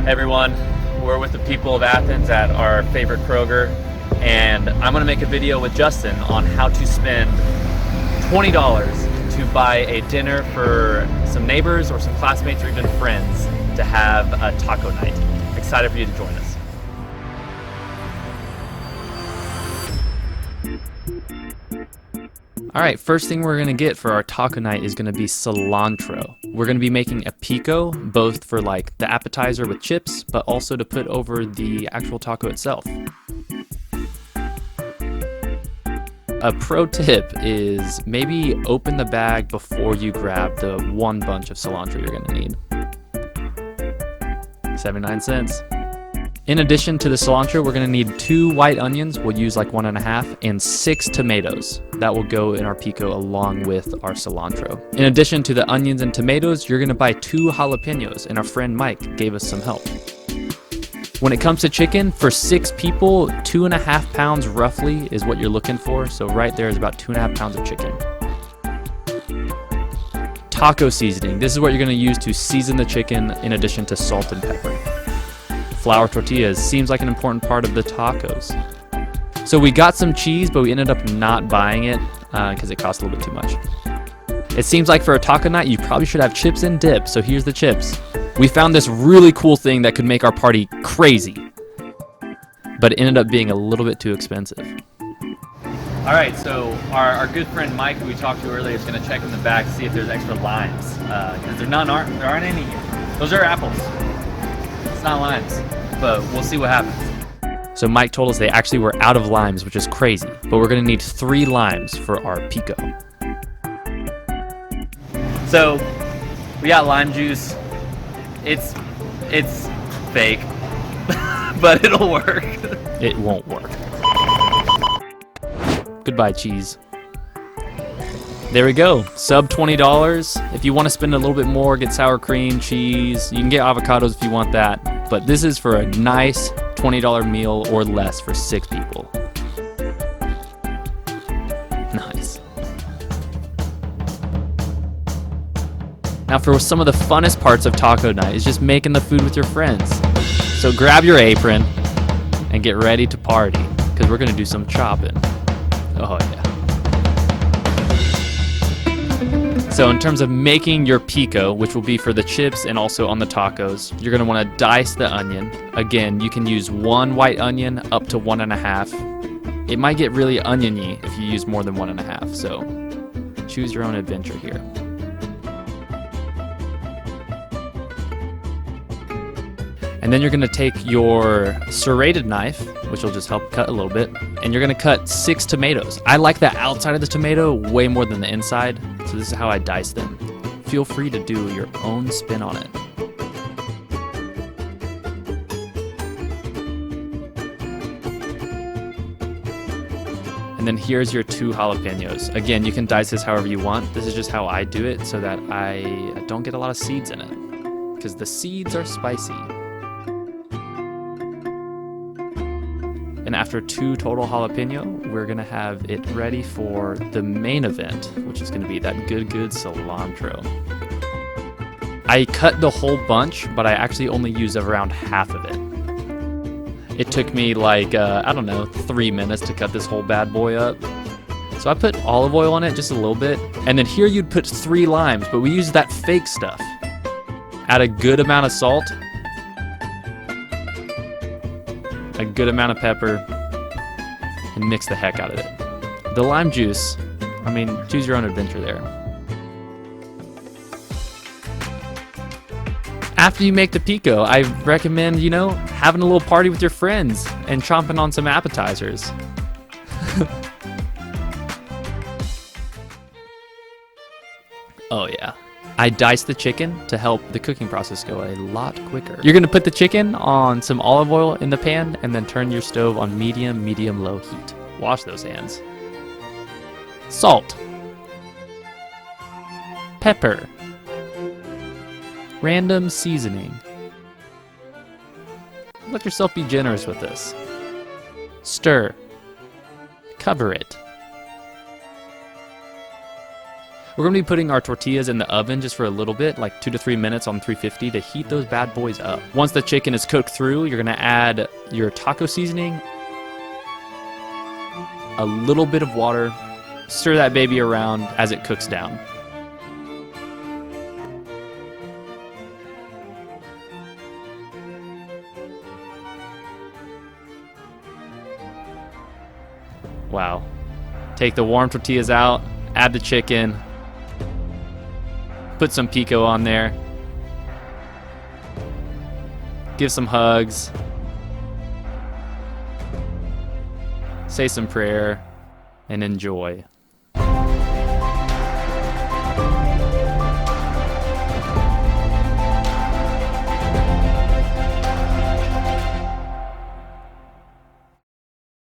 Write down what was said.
Hey everyone, we're with the people of Athens at our favorite Kroger, and I'm going to make a video with Justin on how to spend $20 to buy a dinner for some neighbors or some classmates or even friends to have a taco night. Excited for you to join us. Alright, first thing we're going to get for our taco night is going to be cilantro. We're going to be making a pico, both for like the appetizer with chips, but also to put over the actual taco itself. A pro tip is maybe open the bag before you grab the one bunch of cilantro you're going to need. 79 cents. In addition to the cilantro, we're going to need 2 white onions, we'll use like 1.5, and 6 tomatoes. That will go in our pico along with our cilantro. In addition to the onions and tomatoes, you're going to buy 2 jalapenos, and our friend Mike gave us some help. When it comes to chicken, for 6 people, 2.5 pounds roughly is what you're looking for. So right there is about 2.5 pounds of chicken. Taco seasoning. This is what you're going to use to season the chicken in addition to salt and pepper. Flour tortillas seems like an important part of the tacos. So we got some cheese, but we ended up not buying it because it cost a little bit too much. It seems like for a taco night, you probably should have chips and dip. So here's the chips. We found this really cool thing that could make our party crazy, but it ended up being a little bit too expensive. All right, so our good friend Mike, who we talked to earlier, is going to check in the back to see if there's extra limes, because there aren't any here. Those are apples. It's not limes, but we'll see what happens. So Mike told us they actually were out of limes, which is crazy, but we're going to need 3 limes for our pico. So we got lime juice. It's fake, but it'll work. It won't work. Goodbye, cheese. There we go, sub $20. If you want to spend a little bit more, get sour cream, cheese. You can get avocados if you want that. But this is for a nice $20 meal or less for 6 people. Nice. Now for some of the funnest parts of taco night is just making the food with your friends. So grab your apron and get ready to party, because we're going to do some chopping. Oh yeah. So in terms of making your pico, which will be for the chips and also on the tacos, you're going to want to dice the onion. Again, you can use 1 white onion up to 1.5. It might get really oniony if you use more than 1.5, so choose your own adventure here. And then you're going to take your serrated knife, which will just help cut a little bit, and you're going to cut 6 tomatoes. I like the outside of the tomato way more than the inside, so this is how I dice them. Feel free to do your own spin on it. And then here's your 2 jalapenos. Again, you can dice this however you want. This is just how I do it so that I don't get a lot of seeds in it, because the seeds are spicy. And after 2 total jalapeno, we're gonna have it ready for the main event, which is gonna be that good cilantro. I cut the whole bunch, but I actually only used around half of it. It took me like, I don't know, 3 minutes to cut this whole bad boy up. So I put olive oil on it, just a little bit. And then here you'd put 3 limes, but we used that fake stuff. Add a good amount of salt, a good amount of pepper, and mix the heck out of it. The lime juice, I mean, choose your own adventure there. After you make the pico, I recommend, having a little party with your friends and chomping on some appetizers. Oh yeah. I diced the chicken to help the cooking process go a lot quicker. You're gonna put the chicken on some olive oil in the pan and then turn your stove on medium-low heat. Wash those hands. Salt. Pepper. Random seasoning. Let yourself be generous with this. Stir. Cover it. We're going to be putting our tortillas in the oven just for a little bit, like 2 to 3 minutes on 350 to heat those bad boys up. Once the chicken is cooked through, you're going to add your taco seasoning, a little bit of water, stir that baby around as it cooks down. Wow. Take the warm tortillas out, add the chicken, put some pico on there, give some hugs, say some prayer, and enjoy.